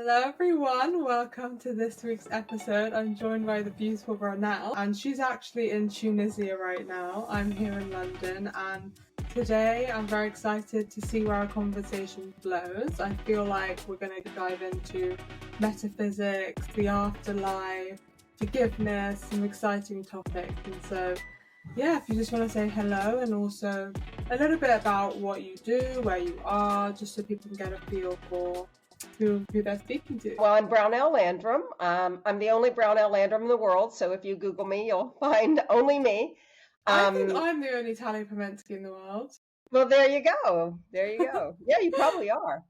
Hello everyone, welcome to this week's episode. I'm joined by the beautiful Brownell, and she's actually in Tunisia right now. I'm here in London, and today I'm very excited to see where our conversation flows. I feel like we're going to dive into metaphysics, the afterlife, forgiveness, some exciting topics. And so, yeah, if you just want to say hello and also a little bit about what you do, where you are, just so people can get a feel for who they're speaking to. Well, I'm Brownell Landrum. I'm the only Brownell Landrum in the world, so if you Google me, you'll find only me. I think I'm the only Italian Pimensky in the world. Well, there you go. Yeah, you probably are.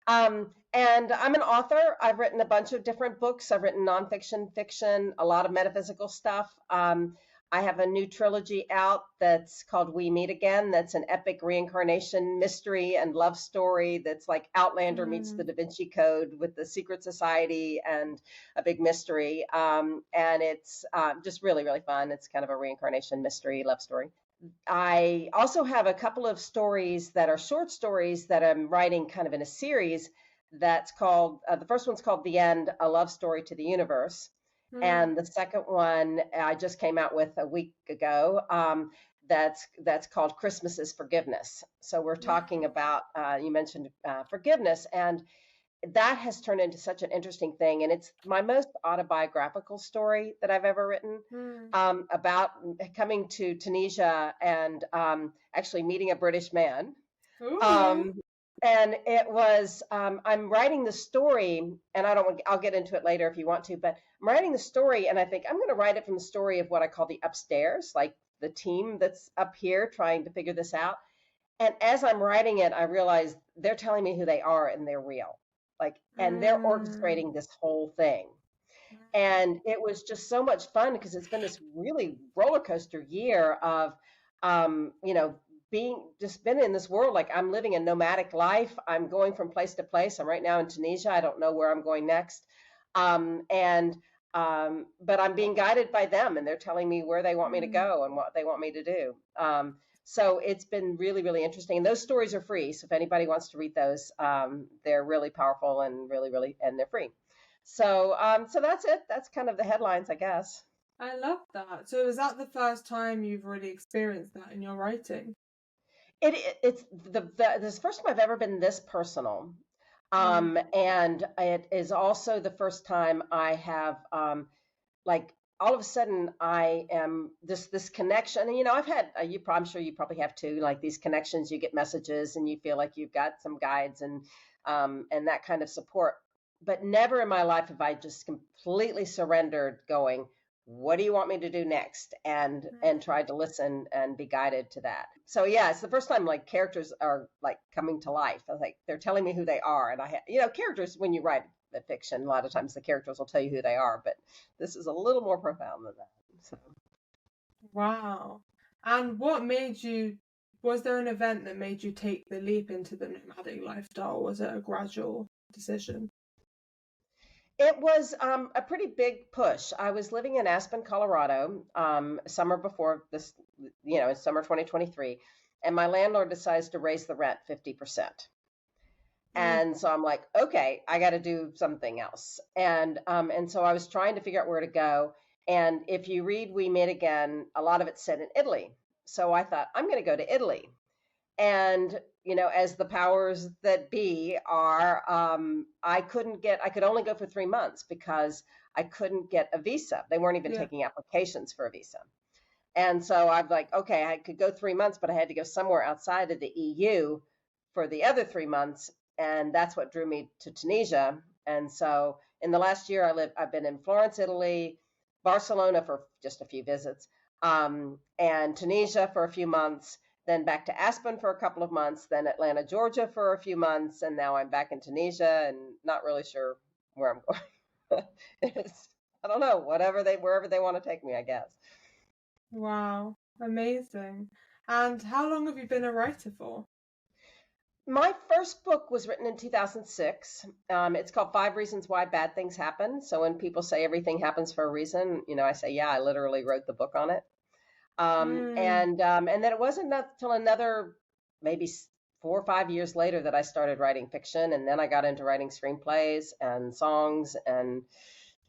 And I'm an author. I've written a bunch of different books. I've written nonfiction, fiction, a lot of metaphysical stuff. I have a new trilogy out that's called We Meet Again. That's an epic reincarnation mystery and love story that's like Outlander meets the Da Vinci Code with the secret society and a big mystery. And it's just really, really fun. It's kind of a reincarnation mystery love story. I also have a couple of stories that are short stories that I'm writing kind of in a series that's called, the first one's called The End, A Love Story to the Universe. And the second one I just came out with a week ago. That's called Christmas is Forgiveness. So we're talking about, you mentioned forgiveness, and that has turned into such an interesting thing. And it's my most autobiographical story that I've ever written, about coming to Tunisia and actually meeting a British man. And it was, I'm writing the story, and I'll get into it later if you want to, but I'm writing the story, and I think I'm going to write it from the story of what I call the upstairs, like the team that's up here trying to figure this out. And as I'm writing it, I realize they're telling me who they are, and they're real, and they're orchestrating this whole thing. And it was just so much fun because it's been this really roller coaster year of, been in this world. Like, I'm living a nomadic life. I'm going from place to place. I'm right now in Tunisia. I don't know where I'm going next. But I'm being guided by them, and they're telling me where they want me to go and what they want me to do. So it's been really, really interesting. And those stories are free. So if anybody wants to read those, they're really powerful and really, and they're free. So that's it. That's kind of the headlines, I guess. I love that. So is that the first time you've really experienced that in your writing? It's the first time I've ever been this personal. And it is also the first time I have, all of a sudden I am this connection. And, I've had, I'm sure you probably have too, like these connections, you get messages and you feel like you've got some guides and that kind of support. But never in my life have I just completely surrendered going, what do you want me to do next? And tried to listen and be guided to that. So yeah, it's the first time like characters are like coming to life. I was like, they're telling me who they are. And characters, when you write the fiction, a lot of times the characters will tell you who they are, but this is a little more profound than that. So. Wow. And was there an event that made you take the leap into the nomadic lifestyle? Or was it a gradual decision? It was a pretty big push. I was living in Aspen, Colorado, summer before this, it's summer 2023, and my landlord decides to raise the rent 50%. And so I'm like, okay, I got to do something else. And so I was trying to figure out where to go. And if you read We Meet Again, a lot of it's set in Italy. So I thought, I'm going to go to Italy. And, as the powers that be are, I could only go for 3 months because I couldn't get a visa. They weren't even taking applications for a visa. And so I'm like, okay, I could go 3 months, but I had to go somewhere outside of the EU for the other 3 months. And that's what drew me to Tunisia. And so in the last year I've been in Florence, Italy, Barcelona for just a few visits, and Tunisia for a few months. Then back to Aspen for a couple of months, then Atlanta, Georgia for a few months, and now I'm back in Tunisia and not really sure where I'm going. I don't know, wherever they want to take me, I guess. Wow, amazing. And how long have you been a writer for? My first book was written in 2006. It's called 5 Reasons Why Bad Things Happen. So when people say everything happens for a reason, I say, yeah, I literally wrote the book on it. And then it wasn't until another maybe 4 or 5 years later that I started writing fiction. And then I got into writing screenplays and songs and,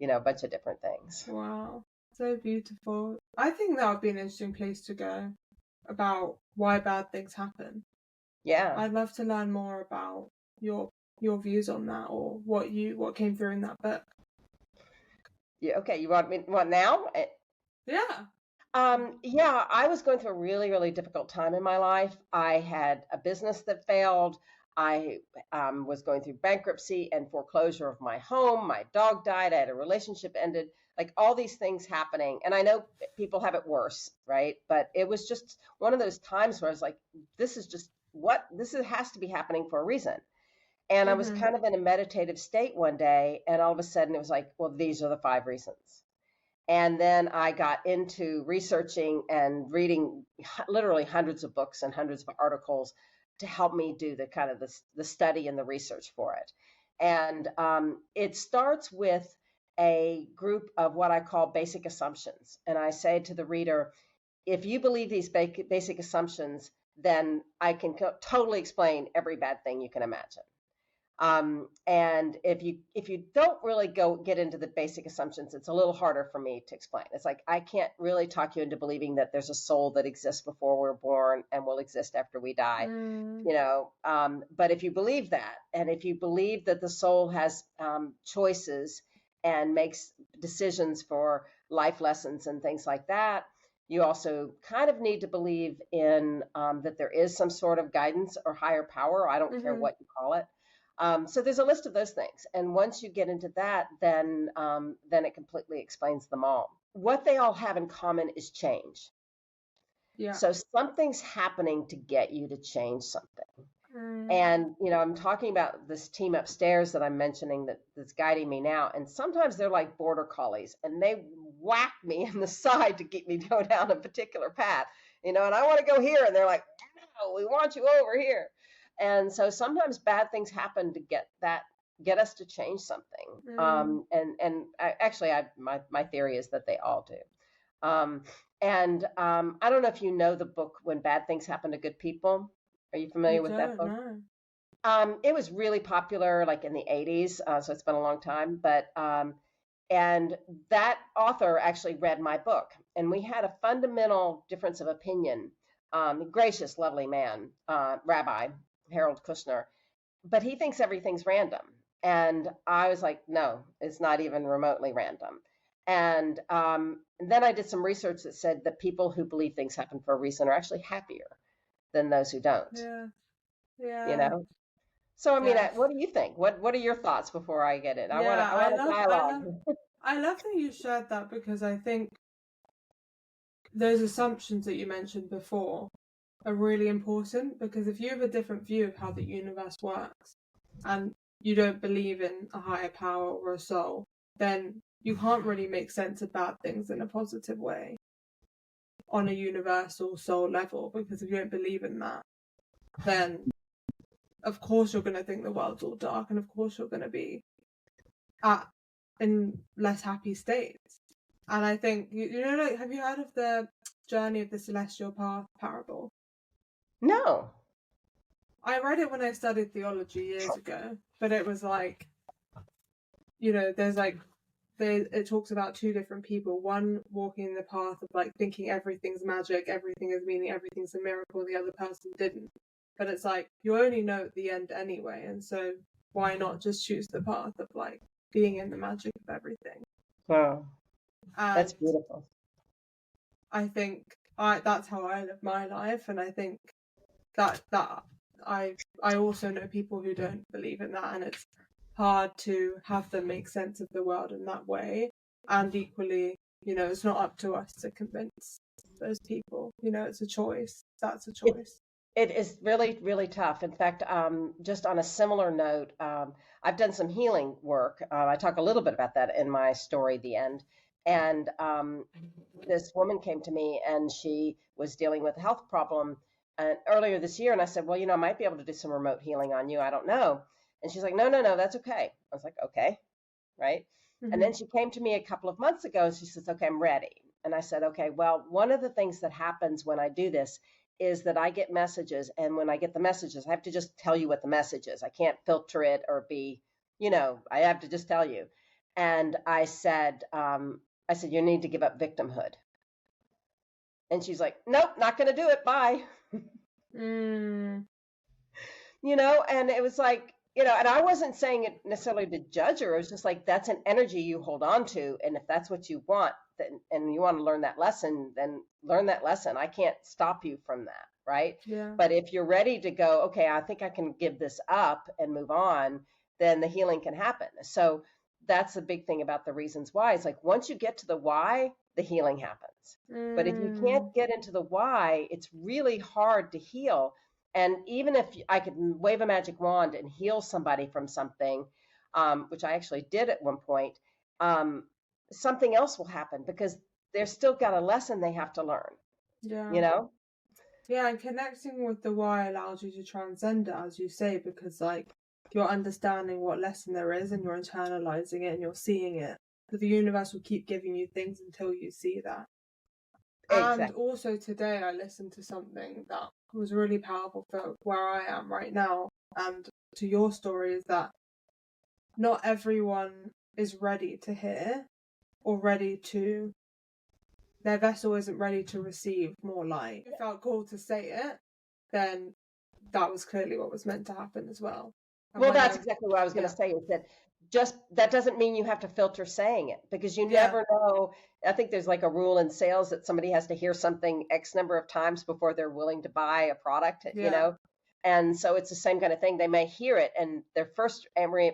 a bunch of different things. Wow. So beautiful. I think that would be an interesting place to go, about why bad things happen. Yeah. I'd love to learn more about your views on that, or what came through in that book. Yeah. Okay. You want now? Yeah. Yeah, I was going through a really, really difficult time in my life. I had a business that failed. I was going through bankruptcy and foreclosure of my home. My dog died. I had a relationship ended, like all these things happening. And I know people have it worse, right? But it was just one of those times where I was like, this has to be happening for a reason. And I was kind of in a meditative state one day, and all of a sudden it was like, well, these are the 5 reasons. And then I got into researching and reading literally hundreds of books and hundreds of articles to help me do the kind of the study and the research for it. And it starts with a group of what I call basic assumptions. And I say to the reader, if you believe these basic assumptions, then I can totally explain every bad thing you can imagine. And if you don't really get into the basic assumptions, it's a little harder for me to explain. It's like, I can't really talk you into believing that there's a soul that exists before we're born and will exist after we die, but if you believe that, and if you believe that the soul has choices and makes decisions for life lessons and things like that, you also kind of need to believe in that there is some sort of guidance or higher power. I don't care what you call it. So there's a list of those things. And once you get into that, then it completely explains them all. What they all have in common is change. Yeah. So something's happening to get you to change something. And, I'm talking about this team upstairs that I'm mentioning that's guiding me now. And sometimes they're like border collies, and they whack me in the side to get me to go down a particular path, and I want to go here. And they're like, no, we want you over here. And so sometimes bad things happen to get us to change something. My theory is that they all do. I don't know if you know the book When Bad Things Happen to Good People. Are you familiar with that book? No. It was really popular like in the 80s, so it's been a long time. But and that author actually read my book, and we had a fundamental difference of opinion. Gracious, lovely man, Rabbi Harold Kushner, but he thinks everything's random. And I was like, no, it's not even remotely random. And then I did some research that said that people who believe things happen for a reason are actually happier than those who don't. Yeah. So I mean, what do you think? What are your thoughts before I get it? I want a dialogue. I love that you shared that, because I think those assumptions that you mentioned before are really important, because if you have a different view of how the universe works and you don't believe in a higher power or a soul, then you can't really make sense of bad things in a positive way on a universal soul level, because if you don't believe in that, then of course you're going to think the world's all dark, and of course you're going to be in less happy states. And I think, have you heard of the Journey of the Celestial Path parable? No. I read it when I studied theology years ago, but it was like, it talks about 2 different people, one walking the path of like thinking everything's magic, everything is meaning, everything's a miracle, the other person didn't. But it's like, you only know at the end anyway, and so why not just choose the path of like being in the magic of everything? Wow. That's beautiful. I think that's how I live my life, and I think that I also know people who don't believe in that, and it's hard to have them make sense of the world in that way. And equally, it's not up to us to convince those people. It's a choice. That's a choice. It is really, really tough. In fact, just on a similar note, I've done some healing work. I talk a little bit about that in my story, The End. And this woman came to me, and she was dealing with a health problem earlier this year. And I said, well, I might be able to do some remote healing on you. I don't know. And she's like, no, that's okay. I was like, okay, right? And then she came to me a couple of months ago, and she says, okay, I'm ready. And I said, okay, well, one of the things that happens when I do this is that I get messages, and when I get the messages, I have to just tell you what the message is. I can't filter it or be, I have to just tell you. And I said, you need to give up victimhood. And she's like, nope, not going to do it. Bye. Mm. And it was like, and I wasn't saying it necessarily to judge her. It was just like, that's an energy you hold on to. And if that's what you want, then, and you want to learn that lesson, then learn that lesson. I can't stop you from that. Right. Yeah. But if you're ready to go, okay, I think I can give this up and move on, then the healing can happen. So that's the big thing about the reasons why. It's like, once you get to the why, the healing happens. But if you can't get into the why, it's really hard to heal. And even if I could wave a magic wand and heal somebody from something, which I actually did at one point, something else will happen because they're still got a lesson they have to learn. Yeah. Yeah, and connecting with the why allows you to transcend it, as you say, because you're understanding what lesson there is and you're internalizing it and you're seeing it. So the universe will keep giving you things until you see that. Exactly. And also today I listened to something that was really powerful for where I am right now. And to your story is that not everyone is ready to hear or their vessel isn't ready to receive more light. If it felt called to say it, then that was clearly what was meant to happen as well. And well, that's exactly what I was going to say, is that that doesn't mean you have to filter saying it, because you never know. I think there's like a rule in sales that somebody has to hear something X number of times before they're willing to buy a product, And so it's the same kind of thing. They may hear it and their first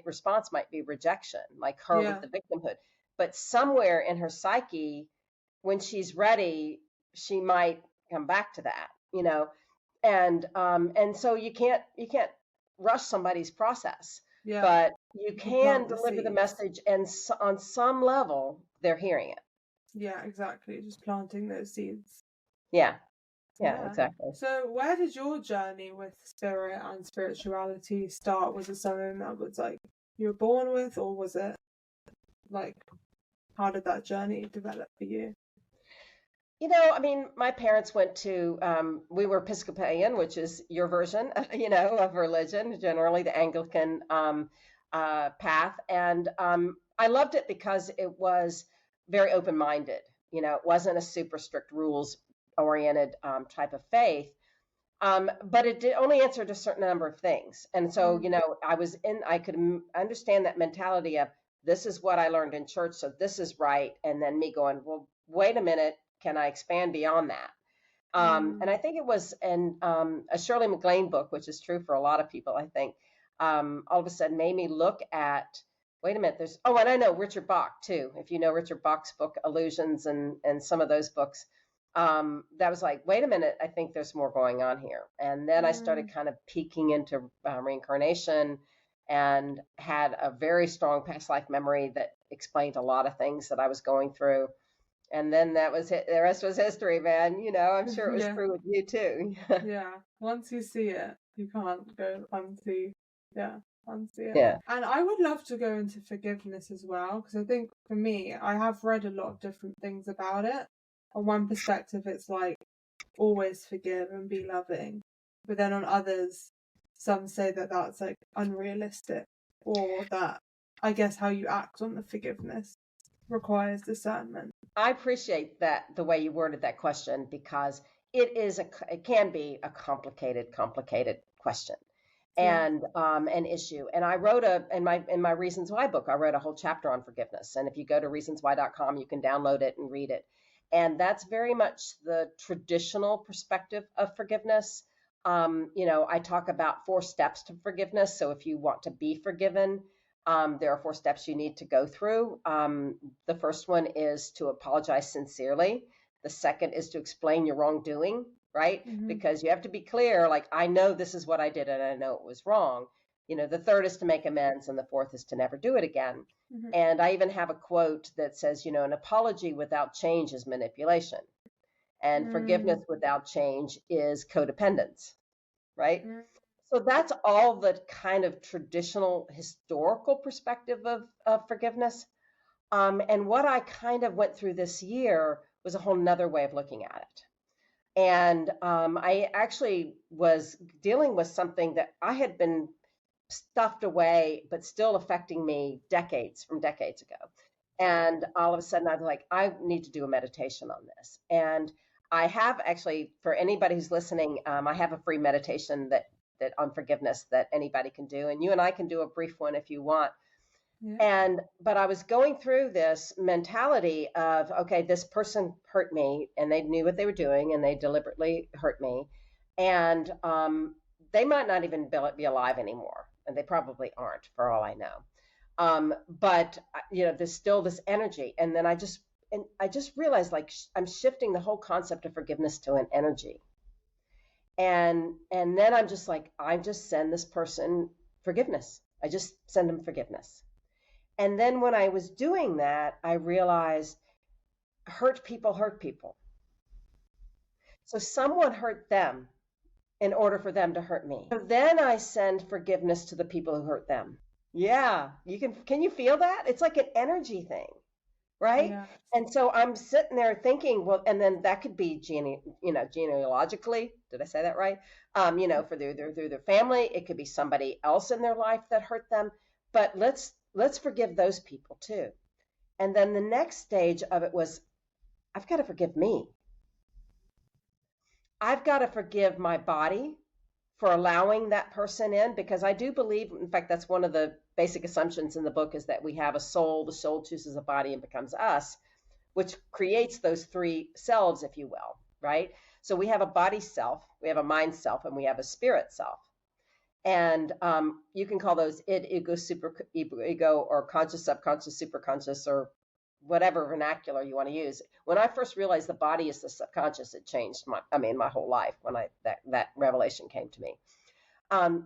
response might be rejection, like her with the victimhood. But somewhere in her psyche, when she's ready, she might come back to that, and so you can't rush somebody's process, but you can deliver the message, and on some level they're hearing it. Yeah, exactly. Just planting those seeds. Yeah, exactly. So where did your journey with spirit and spirituality start? Was it something that was like you were born with, or was it like, how did that journey develop for you? I mean, my parents went to, we were Episcopalian, which is your version, of religion, generally the Anglican path. And I loved it because it was very open-minded. It wasn't a super strict rules-oriented type of faith. But it only answered a certain number of things. And so, I could understand that mentality of, this is what I learned in church, so this is right. And then me going, well, wait a minute. Can I expand beyond that? And I think it was in a Shirley MacLaine book, which is true for a lot of people, I think, all of a sudden made me look at, wait a minute, and I know Richard Bach too. If you know Richard Bach's book, Illusions, and some of those books, that was like, wait a minute, I think there's more going on here. And then I started kind of peeking into reincarnation, and had a very strong past life memory that explained a lot of things that I was going through. And then that was it. The rest was history, man. I'm sure it was true with you too. Yeah. Once you see it, you can't go unsee. Yeah. Unsee it. Yeah. And I would love to go into forgiveness as well, because I think for me, I have read a lot of different things about it. On one perspective, it's like, always forgive and be loving. But then on others, some say that that's like unrealistic, or that I guess how you act on the forgiveness requires discernment. I appreciate that, the way you worded that question, because it can be a complicated question and an issue. And I wrote in my Reasons Why book, I wrote a whole chapter on forgiveness. And if you go to reasonswhy.com, you can download it and read it. And that's very much the traditional perspective of forgiveness. I talk about 4 steps to forgiveness. So if you want to be forgiven, there are 4 steps you need to go through. The first one is to apologize sincerely. The second is to explain your wrongdoing, right? Mm-hmm. Because you have to be clear, like, I know this is what I did and I know it was wrong. The third is to make amends, and the fourth is to never do it again. Mm-hmm. And I even have a quote that says, an apology without change is manipulation. And forgiveness without change is codependence, right? Mm-hmm. So that's all the kind of traditional historical perspective of forgiveness. And what I kind of went through this year was a whole nother way of looking at it. And I actually was dealing with something that I had been stuffed away, but still affecting me from decades ago. And all of a sudden, I was like, I need to do a meditation on this. And I have actually, for anybody who's listening, I have a free meditation that on forgiveness that anybody can do, and you and I can do a brief one if you want. Yeah. But I was going through this mentality of, okay, this person hurt me, and they knew what they were doing, and they deliberately hurt me, and they might not even be alive anymore, and they probably aren't, for all I know. But there's still this energy, and then I just realized, like, I'm shifting the whole concept of forgiveness to an energy, and then I'm just like, I just send this person forgiveness. I just send them forgiveness. And then when I was doing that, I realized hurt people hurt people. So someone hurt them in order for them to hurt me. So then I send forgiveness to the people who hurt them. Yeah, can you feel that? It's like an energy thing, right? Yeah. And so I'm sitting there thinking, well, and then that could be genealogically. Did I say that right? For through their family, it could be somebody else in their life that hurt them. But let's forgive those people too. And then the next stage of it was, I've got to forgive me. I've got to forgive my body for allowing that person in, because I do believe, in fact, that's one of the basic assumptions in the book, is that we have a soul, the soul chooses a body and becomes us, which creates those three selves, if you will, right? So we have a body self, we have a mind self, and we have a spirit self. And you can call those id, ego, super ego, or conscious, subconscious, superconscious, or whatever vernacular you want to use. When I first realized the body is the subconscious, it changed my whole life when that revelation came to me.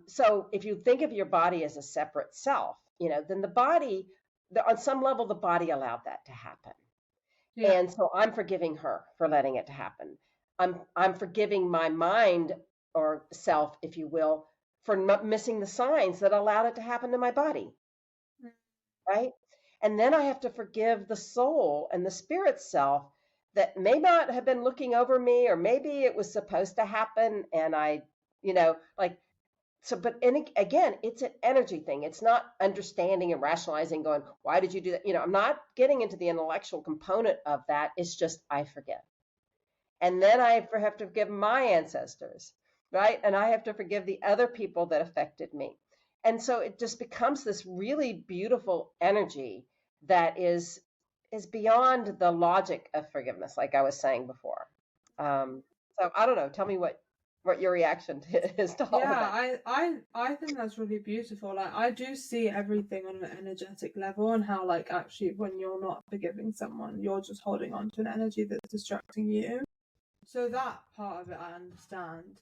So if you think of your body as a separate self, then the body, on some level, the body allowed that to happen. Yeah. And so I'm forgiving her for letting it to happen. I'm forgiving my mind, or self, if you will, for missing the signs that allowed it to happen to my body, right? And then I have to forgive the soul and the spirit self that may not have been looking over me, or maybe it was supposed to happen, and but again, it's an energy thing. It's not understanding and rationalizing, going, why did you do that? I'm not getting into the intellectual component of that. It's just, I forgive. And then I have to forgive my ancestors, right? And I have to forgive the other people that affected me. And so it just becomes this really beautiful energy that is beyond the logic of forgiveness, like I was saying before. So I don't know. Tell me what your reaction is to all of that. I think that's really beautiful. Like, I do see everything on an energetic level, and how, like, actually when you're not forgiving someone, you're just holding on to an energy that's distracting you. So that part of it I understand.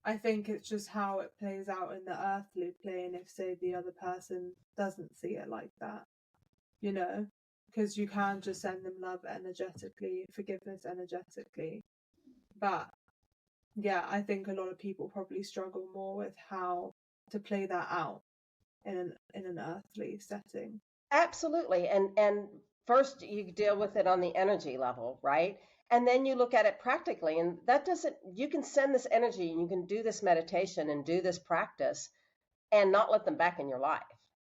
I think it's just how it plays out in the earthly plane if, say, the other person doesn't see it like that, because you can just send them love energetically, forgiveness energetically. But yeah, I think a lot of people probably struggle more with how to play that out in an earthly setting. Absolutely. And first you deal with it on the energy level, right? And then you look at it practically, and you can send this energy, and you can do this meditation and do this practice and not let them back in your life.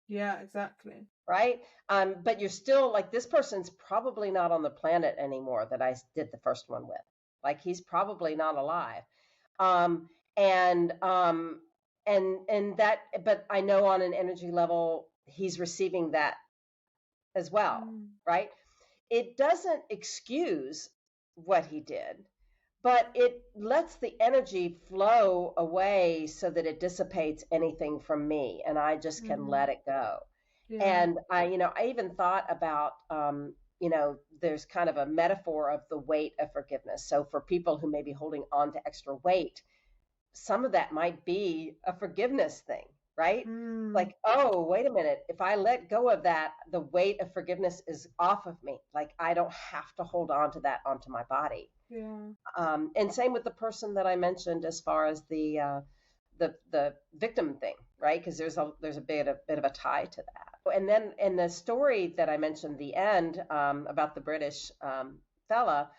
Yeah, exactly. Right. But you're still, like, this person's probably not on the planet anymore that I did the first one with. Like, he's probably not alive. And that, but I know on an energy level, he's receiving that as well. Right. It doesn't excuse what he did, but it lets the energy flow away so that it dissipates anything from me, and I just can let it go. Yeah. And I even thought about, there's kind of a metaphor of the weight of forgiveness. So for people who may be holding on to extra weight, some of that might be a forgiveness thing, right? Like, oh, wait a minute. If I let go of that, the weight of forgiveness is off of me. Like, I don't have to hold on to that onto my body. Yeah. And same with the person that I mentioned, as far as the victim thing, right? Because there's a bit of a tie to that. And then in the story that I mentioned, the end, about the British fella,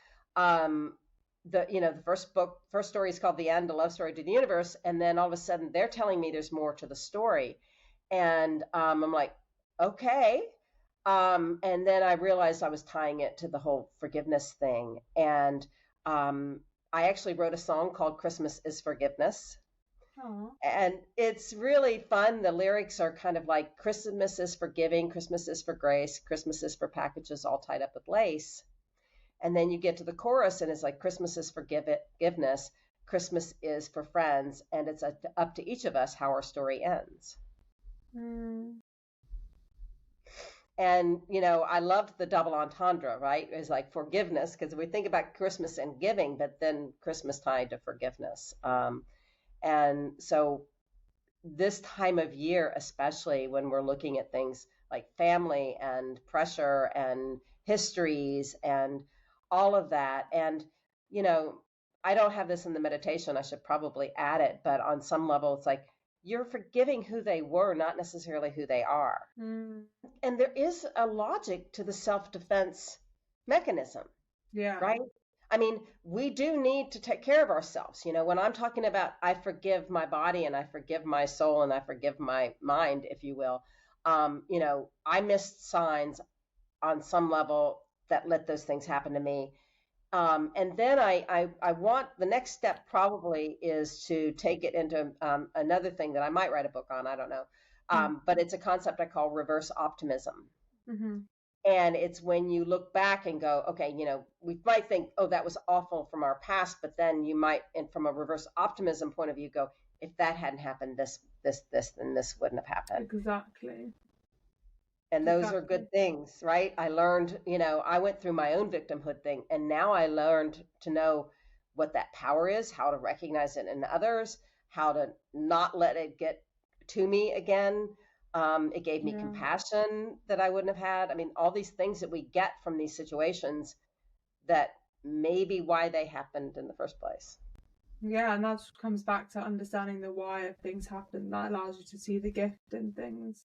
the first story is called The End, a love story to the universe. And then all of a sudden they're telling me there's more to the story. And I'm like, okay. And then I realized I was tying it to the whole forgiveness thing. And I actually wrote a song called Christmas is Forgiveness. Aw. And it's really fun. The lyrics are kind of like Christmas is for giving, Christmas is for grace, Christmas is for packages all tied up with lace. And then you get to the chorus and it's like Christmas is forgiveness, Christmas is for friends, and it's up to each of us how our story ends. Mm. And, I loved the double entendre, right? It's like forgiveness, because we think about Christmas and giving, but then Christmas tied to forgiveness. And so this time of year, especially when we're looking at things like family and pressure and histories and all of that. And, I don't have this in the meditation. I should probably add it. But on some level, it's like you're forgiving who they were, not necessarily who they are. Mm. And there is a logic to the self-defense mechanism, Yeah. right? I mean, we do need to take care of ourselves. When I'm talking about I forgive my body and I forgive my soul and I forgive my mind, if you will, I missed signs on some level that let those things happen to me. And then I want the next step probably is to take it into another thing that I might write a book on. I don't know. But it's a concept I call reverse optimism. Mm-hmm. And it's when you look back and go, okay, we might think, oh, that was awful from our past, but then you might, and from a reverse optimism point of view, go, if that hadn't happened, this, then this wouldn't have happened. Exactly. And those are good things, right? I learned, I went through my own victimhood thing, and now I learned to know what that power is, how to recognize it in others, how to not let it get to me again. It gave me compassion that I wouldn't have had. I mean, all these things that we get from these situations that may be why they happened in the first place. Yeah, and that comes back to understanding the why of things happen. That allows you to see the gift in things.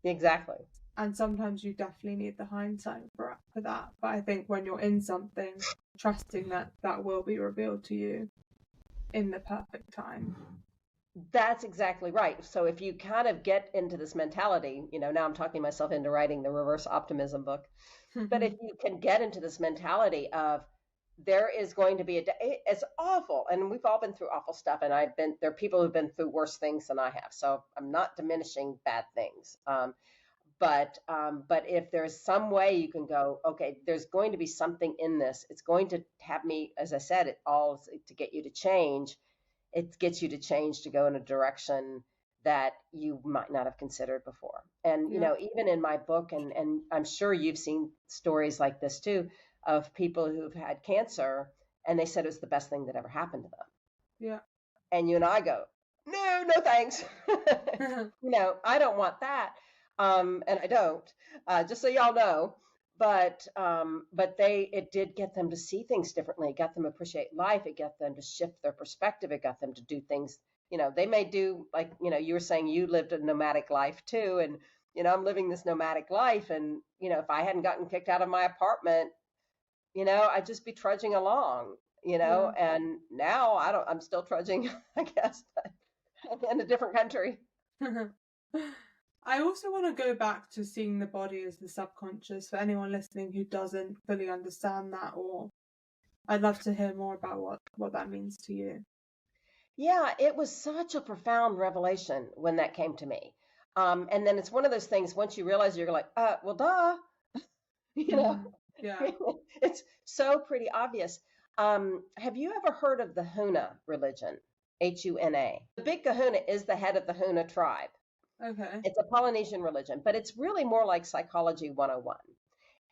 Exactly. And sometimes you definitely need the hindsight for that. But I think when you're in something, trusting that will be revealed to you in the perfect time. That's exactly right. So if you kind of get into this mentality, now I'm talking myself into writing the reverse optimism book, but if you can get into this mentality of there is going to be a day, it's awful. And we've all been through awful stuff. And there are people who've been through worse things than I have. So I'm not diminishing bad things. But if there's some way you can go, okay, there's going to be something in this. It's going to have me, as I said, it all to get you to change. It gets you to change to go in a direction that you might not have considered before. And, even in my book, and I'm sure you've seen stories like this too, of people who've had cancer and they said it was the best thing that ever happened to them. Yeah. And you and I go, no thanks. I don't want that. And I don't, just so y'all know, but it did get them to see things differently. It got them to appreciate life. It got them to shift their perspective. It got them to do things, they may do like, you were saying you lived a nomadic life too. And, I'm living this nomadic life. And, if I hadn't gotten kicked out of my apartment, I'd just be trudging along, and now I'm still trudging, I guess, in a different country. I also want to go back to seeing the body as the subconscious for anyone listening who doesn't fully understand that, or I'd love to hear more about what that means to you. Yeah, it was such a profound revelation when that came to me. And then it's one of those things, once you realize you're like, well, duh, Yeah. It's so pretty obvious. Have you ever heard of the Huna religion? Huna. The big kahuna is the head of the Huna tribe. Okay. It's a Polynesian religion, but it's really more like Psychology 101.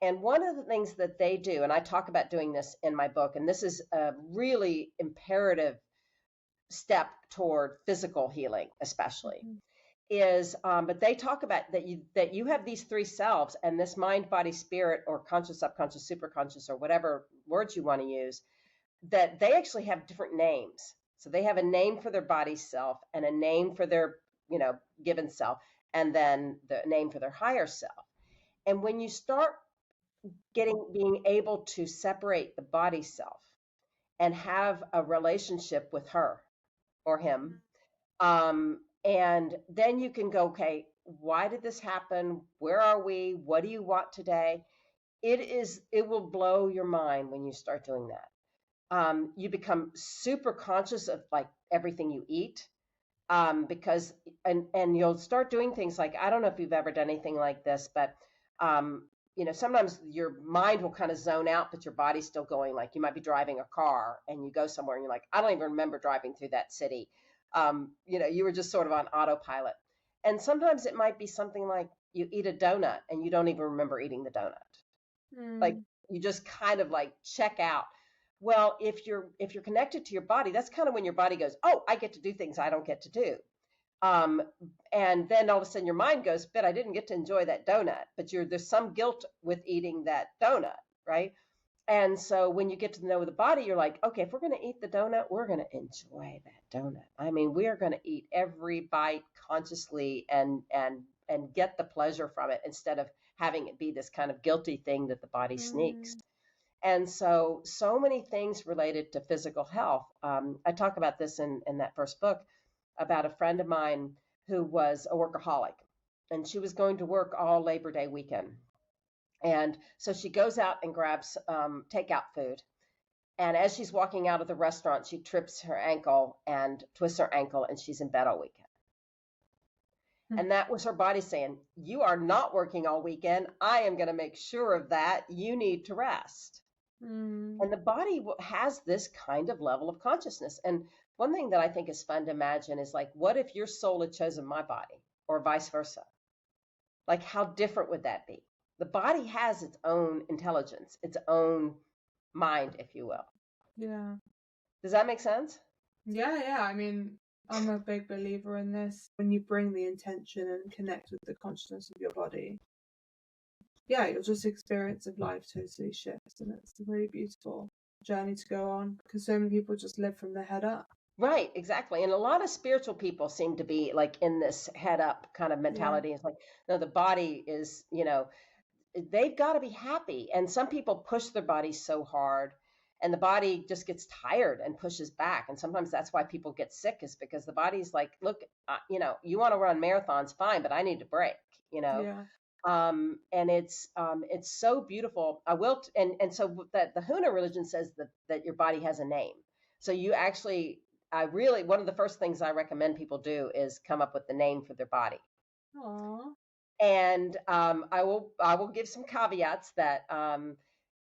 And one of the things that they do, and I talk about doing this in my book, and this is a really imperative step toward physical healing, especially, is, but they talk about that you have these three selves, and this mind, body, spirit, or conscious, subconscious, superconscious, or whatever words you want to use, that they actually have different names. So they have a name for their body self and a name for their given self, and then the name for their higher self. And when you start being able to separate the body self and have a relationship with her or him. And then you can go, okay, why did this happen? Where are we? What do you want today? It will blow your mind when you start doing that. You become super conscious of like everything you eat, because and you'll start doing things like, I don't know if you've ever done anything like this, but sometimes your mind will kind of zone out, but your body's still going. Like you might be driving a car and you go somewhere and you're like, I don't even remember driving through that city. You were just sort of on autopilot. And sometimes it might be something like you eat a donut and you don't even remember eating the donut. Like you just kind of like check out. Well, if you're connected to your body, that's kind of when your body goes, oh, I get to do things I don't get to do. And then all of a sudden your mind goes, but I didn't get to enjoy that donut, but there's some guilt with eating that donut, right? And so when you get to know the body, you're like, okay, if we're going to eat the donut, we're going to enjoy that donut. I mean, we are going to eat every bite consciously and get the pleasure from it, instead of having it be this kind of guilty thing that the body sneaks. And so many things related to physical health. I talk about this in that first book, about a friend of mine who was a workaholic, and she was going to work all Labor Day weekend. And so she goes out and grabs takeout food. And as she's walking out of the restaurant, she trips her ankle and twists her ankle, and she's in bed all weekend. And that was her body saying, you are not working all weekend. I am going to make sure of that. You need to rest. And the body has this kind of level of consciousness. And one thing that I think is fun to imagine is like, what if your soul had chosen my body, or vice versa? Like, how different would that be? The body has its own intelligence, its own mind, if you will. Yeah. Does that make sense? Yeah. I mean, I'm a big believer in this. When you bring the intention and connect with the consciousness of your body, yeah, your just experience of life totally shifts, and it's a really beautiful journey to go on, because so many people just live from their head up. Right, exactly. And a lot of spiritual people seem to be like in this head up kind of mentality. Yeah. It's like, no, the body is, they've got to be happy. And some people push their body so hard, and the body just gets tired and pushes back. And sometimes that's why people get sick, is because the body's like, look, you want to run marathons, fine, but I need to break, Yeah. And it's so beautiful. And so that the Huna religion says that your body has a name. So you actually, one of the first things I recommend people do is come up with the name for their body. Aww. And I will give some caveats that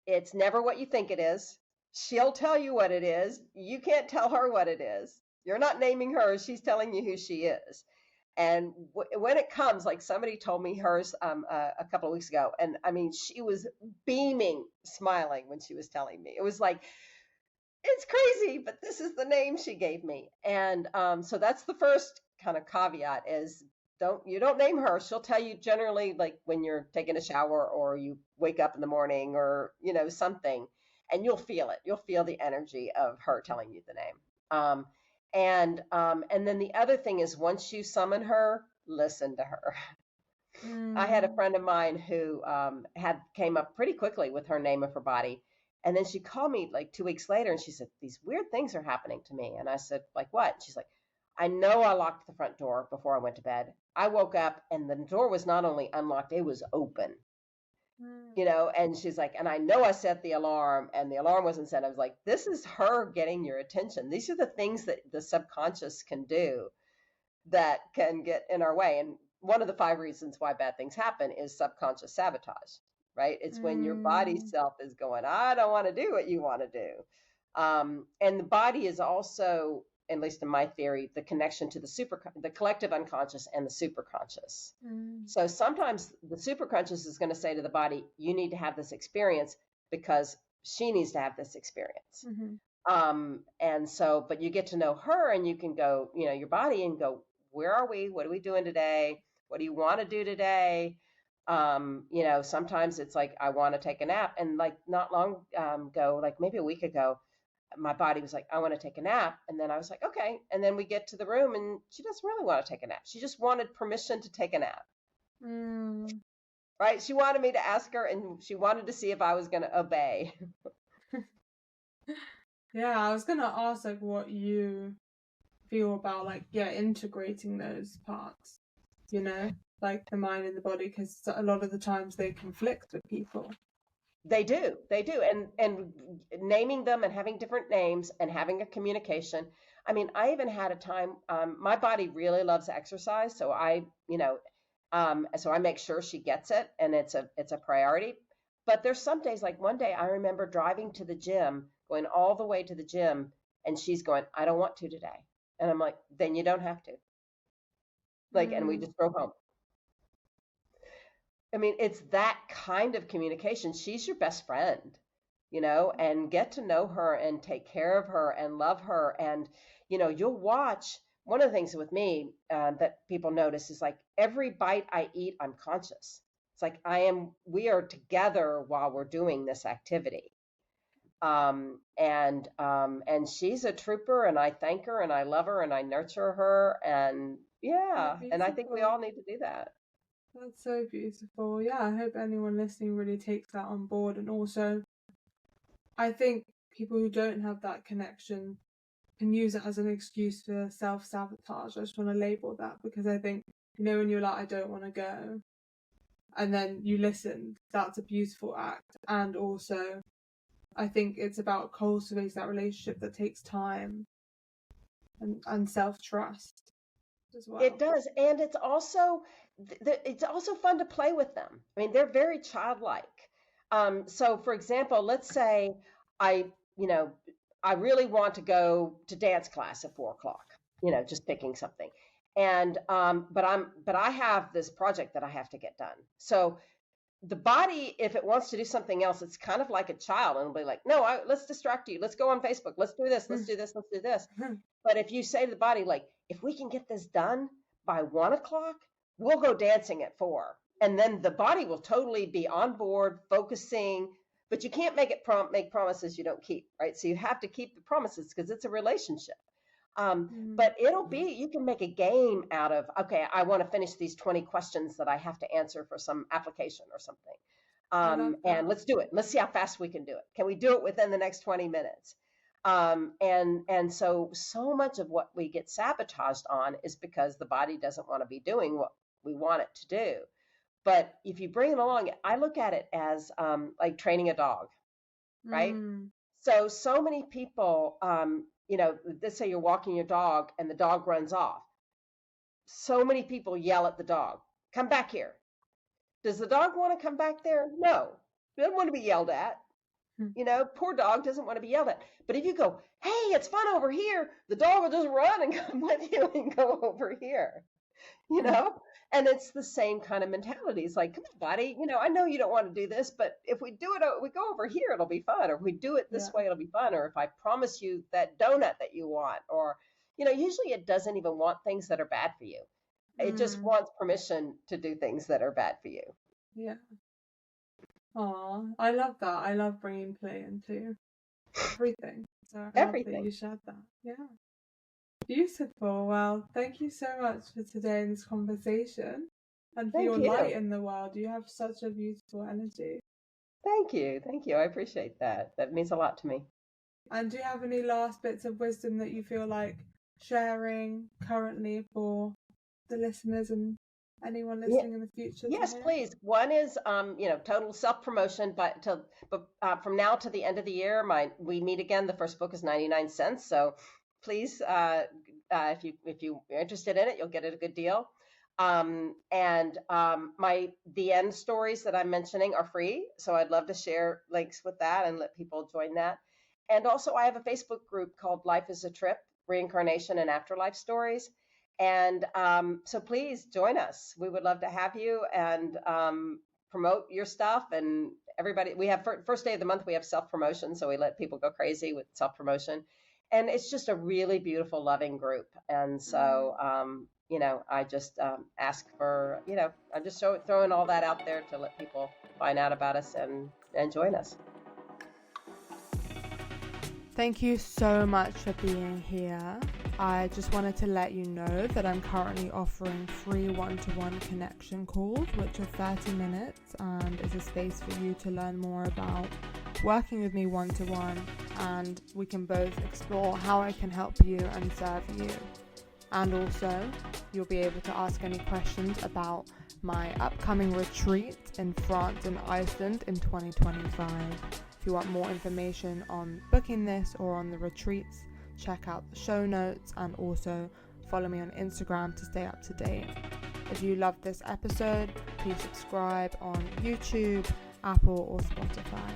it's never what you think it is. She'll tell you what it is. You can't tell her what it is. You're not naming her. She's telling you who she is. And when it comes, like somebody told me hers a couple of weeks ago, and I mean, she was beaming, smiling when she was telling me. It was like, it's crazy, but this is the name she gave me. And so that's the first kind of caveat, is you don't name her. She'll tell you generally, like when you're taking a shower or you wake up in the morning, or something, and you'll feel it. You'll feel the energy of her telling you the name. And then the other thing is, once you summon her, listen to her. I had a friend of mine who came up pretty quickly with her name of her body. And then she called me like 2 weeks later, and she said, these weird things are happening to me. And I said, like what? She's like, I know I locked the front door before I went to bed. I woke up and the door was not only unlocked, it was open. And she's like, and I know I set the alarm, and the alarm wasn't set. I was like, this is her getting your attention. These are the things that the subconscious can do that can get in our way. And one of the 5 reasons why bad things happen is subconscious sabotage, right? It's when your body self is going, I don't want to do what you want to do. And the body is also, at least in my theory, the connection to the collective unconscious and the superconscious. So sometimes the superconscious is going to say to the body, you need to have this experience because she needs to have this experience. And so, but you get to know her, and you can go, your body, and go, where are we? What are we doing today? What do you want to do today? Sometimes it's like, I want to take a nap. And like not long ago, like maybe a week ago, my body was like, I want to take a nap. And then I was like, okay. And then we get to the room, and she doesn't really want to take a nap. She just wanted permission to take a nap. Right? She wanted me to ask her, and she wanted to see if I was going to obey. Yeah, I was gonna ask like what you feel about like integrating those parts, like the mind and the body, because a lot of the times they conflict with people. They do, and naming them and having different names and having a communication. I mean, I even had a time. My body really loves exercise, so so I make sure she gets it, and it's a priority. But there's some days, like one day, I remember driving to the gym, going all the way to the gym, and she's going, "I don't want to today," and I'm like, "Then you don't have to." Like, and we just drove home. I mean, it's that kind of communication. She's your best friend, and get to know her and take care of her and love her. And, you'll watch. One of the things with me that people notice is like every bite I eat, I'm conscious. It's like we are together while we're doing this activity. And she's a trooper, and I thank her and I love her and I nurture her. And and I think we all need to do that. That's so beautiful. Yeah, I hope anyone listening really takes that on board. And also, I think people who don't have that connection can use it as an excuse for self-sabotage. I just want to label that, because I think, when you're like, I don't want to go, and then you listen, that's a beautiful act. And also, I think it's about cultivating that relationship that takes time and self-trust as well. It does. And it's also fun to play with them. I mean, they're very childlike. So for example, let's say I really want to go to dance class at 4:00, just picking something. And, but I have this project that I have to get done. So the body, if it wants to do something else, it's kind of like a child, and it'll be like, no, let's distract you. Let's go on Facebook. Let's do this. Let's do this. Let's do this. But if you say to the body, like, if we can get this done by 1:00, we'll go dancing at 4:00. And then the body will totally be on board, focusing, but you can't make promises you don't keep, right? So you have to keep the promises because it's a relationship. But you can make a game out of, okay, I want to finish these 20 questions that I have to answer for some application or something. And let's do it. Let's see how fast we can do it. Can we do it within the next 20 minutes? And so much of what we get sabotaged on is because the body doesn't want to be doing what we want it to do. But if you bring it along, I look at it as like training a dog, right? So many people, let's say you're walking your dog and the dog runs off. So many people yell at the dog, come back here. Does the dog want to come back there? No, it doesn't want to be yelled at. Poor dog doesn't want to be yelled at. But if you go, hey, it's fun over here, the dog will just run and come with you and go over here, And it's the same kind of mentality. It's like, come on, buddy, I know you don't want to do this, but if we do it, we go over here, it'll be fun. Or if we do it this way, it'll be fun. Or if I promise you that donut that you want, or, usually it doesn't even want things that are bad for you. It just wants permission to do things that are bad for you. Yeah. Oh, I love that. I love bringing play into everything. So everything. Love that you shared that. Yeah. Beautiful. Well, thank you so much for today in this conversation and for your light in the world. You have such a beautiful energy. Thank you. I appreciate that. That means a lot to me. And do you have any last bits of wisdom that you feel like sharing currently for the listeners and anyone listening in the future? Yes, please. One is, total self-promotion, but from now to the end of the year, we meet again. The first book is 99 cents. So please, if you're interested in it, you'll get it a good deal. The end stories that I'm mentioning are free. So I'd love to share links with that and let people join that. And also I have a Facebook group called Life is a Trip, Reincarnation and Afterlife Stories. And so please join us. We would love to have you and promote your stuff. And everybody, we have first day of the month, we have self-promotion. So we let people go crazy with self-promotion. And it's just a really beautiful, loving group. And so, I just ask for, I'm just throwing all that out there to let people find out about us and join us. Thank you so much for being here. I just wanted to let you know that I'm currently offering free one-to-one connection calls, which are 30 minutes and is a space for you to learn more about working with me one-to-one and we can both explore how I can help you and serve you. And also, you'll be able to ask any questions about my upcoming retreat in France and Iceland in 2025. If you want more information on booking this or on the retreats, check out the show notes and also follow me on Instagram to stay up to date. If you loved this episode, please subscribe on YouTube, Apple or Spotify.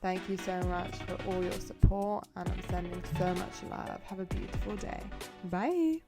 Thank you so much for all your support, and I'm sending so much love. Have a beautiful day. Bye.